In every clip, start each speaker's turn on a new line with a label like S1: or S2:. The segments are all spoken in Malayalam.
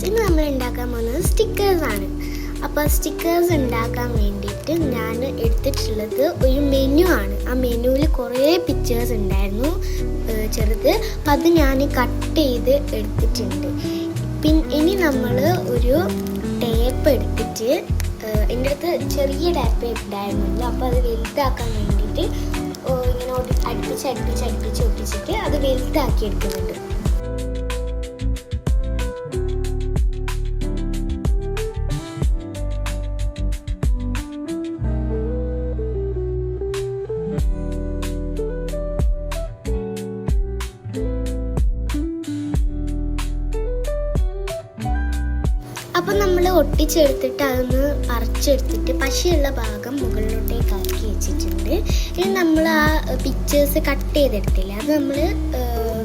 S1: ഇന്ന് നമ്മൾ ഉണ്ടാക്കാൻ പോകുന്നത് സ്റ്റിക്കേഴ്സാണ്. അപ്പോൾ സ്റ്റിക്കേഴ്സ് ഉണ്ടാക്കാൻ വേണ്ടിയിട്ട് ഞാൻ എടുത്തിട്ടുള്ളത് ഒരു മെനു ആണ്. ആ മെനുവിൽ കുറേ പിക്ചേഴ്സ് ഉണ്ടായിരുന്നു ചെറുത്. അപ്പം അത് ഞാൻ കട്ട് ചെയ്ത് എടുത്തിട്ടുണ്ട്. ഇനി നമ്മൾ ഒരു ടേപ്പ് എടുത്തിട്ട്, എൻ്റെ അടുത്ത് ചെറിയ ടേപ്പ് ഉണ്ടായിരുന്നുള്ളൂ, അപ്പോൾ അത് വലുതാക്കാൻ വേണ്ടിയിട്ട് ഇങ്ങനെ അടുപ്പിച്ച് ഒട്ടിച്ചിട്ട് അത് വലുതാക്കി എടുക്കുന്നുണ്ട്. അപ്പം നമ്മൾ ഒട്ടിച്ചെടുത്തിട്ട് അതൊന്ന് പറിച്ചെടുത്തിട്ട് പശയുള്ള ഭാഗം മുകളിലോട്ടേക്ക് ആക്കി വെച്ചിട്ടുണ്ട്. ഇനി നമ്മൾ ആ പിക്ചേഴ്സ് കട്ട് ചെയ്തെടുത്തില്ല, അത് നമ്മൾ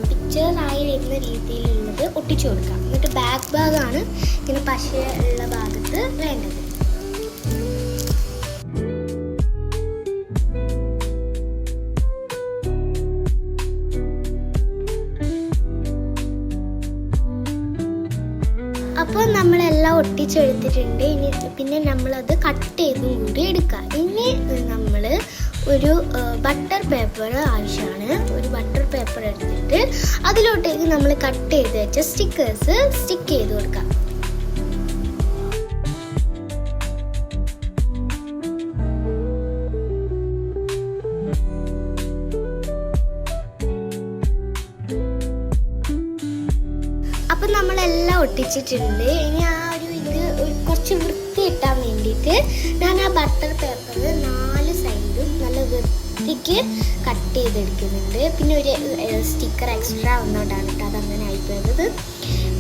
S1: പിക്ചേഴ്സായി വരുന്ന രീതിയിലുള്ളത് ഒട്ടിച്ചു കൊടുക്കാം. എന്നിട്ട് ബാക്ക് ഭാഗമാണ് ഇങ്ങനെ പശയുള്ള ഭാഗത്ത് വേണ്ടത്. അപ്പോൾ നമ്മളെല്ലാം ഒട്ടിച്ചെടുത്തിട്ടുണ്ട്. പിന്നെ നമ്മളത് കട്ട് ചെയ്തും കൂടി എടുക്കുക. ഇനി നമ്മൾ ഒരു ബട്ടർ പേപ്പർ ആവശ്യമാണ്. ഒരു ബട്ടർ പേപ്പർ എടുത്തിട്ട് അതിലോട്ടേക്ക് നമ്മൾ കട്ട് ചെയ്ത് വെച്ച സ്റ്റിക്കേഴ്സ് സ്റ്റിക്ക് ചെയ്ത് കൊടുക്കാം. അപ്പം നമ്മളെല്ലാം ഒട്ടിച്ചിട്ടുണ്ട്. ഇനി ആ ഒരു കുറച്ച് വൃത്തി കിട്ടാൻ വേണ്ടിയിട്ട് ഞാൻ ആ ബട്ടർ പേപ്പർ 4 സൈഡും നല്ല വൃത്തിക്ക് കട്ട് ചെയ്തെടുക്കുന്നുണ്ട്. പിന്നെ ഒരു സ്റ്റിക്കർ എക്സ്ട്രാ വന്നുകൊണ്ടാണ് കേട്ടോ അതങ്ങനെ ആയിപ്പോയത്.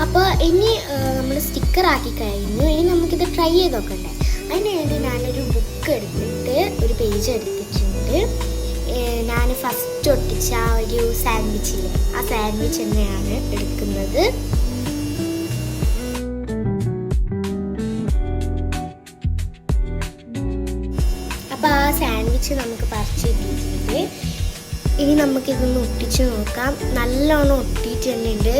S1: അപ്പോൾ ഇനി നമ്മൾ സ്റ്റിക്കർ ആക്കി കഴിഞ്ഞു. ഇനി നമുക്കിത് ട്രൈ ചെയ്ത് നോക്കണ്ടേ. അതിന് വേണ്ടി ഞാനൊരു ബുക്ക് എടുത്തിട്ട് ഒരു പേജ് എടുത്തിട്ടുണ്ട്. ഞാൻ ഫസ്റ്റ് ഒട്ടിച്ച ആ ഒരു സാൻഡ്വിച്ചില്ലേ, ആ സാൻഡ്വിച്ച് തന്നെയാണ് എടുക്കുന്നത്. അപ്പോൾ ആ സാൻഡ്വിച്ച് നമുക്ക് പറിച്ച് കിട്ടിയിട്ടുണ്ട്. ഇനി നമുക്കിതൊന്ന് ഒട്ടിച്ച് നോക്കാം. നല്ലോണം ഒട്ടിയിട്ട് തന്നെ ഉണ്ട്.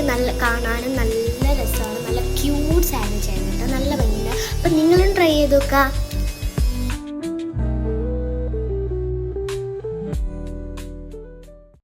S1: കാണാനും നല്ല രസമാണ്. നല്ല ക്യൂട്ട് സാൻഡ്വിച്ച് ആയിരുന്നു കേട്ടോ, നല്ല ഭംഗിയുണ്ട്. അപ്പം നിങ്ങളും ട്രൈ ചെയ്ത് നോക്കാം.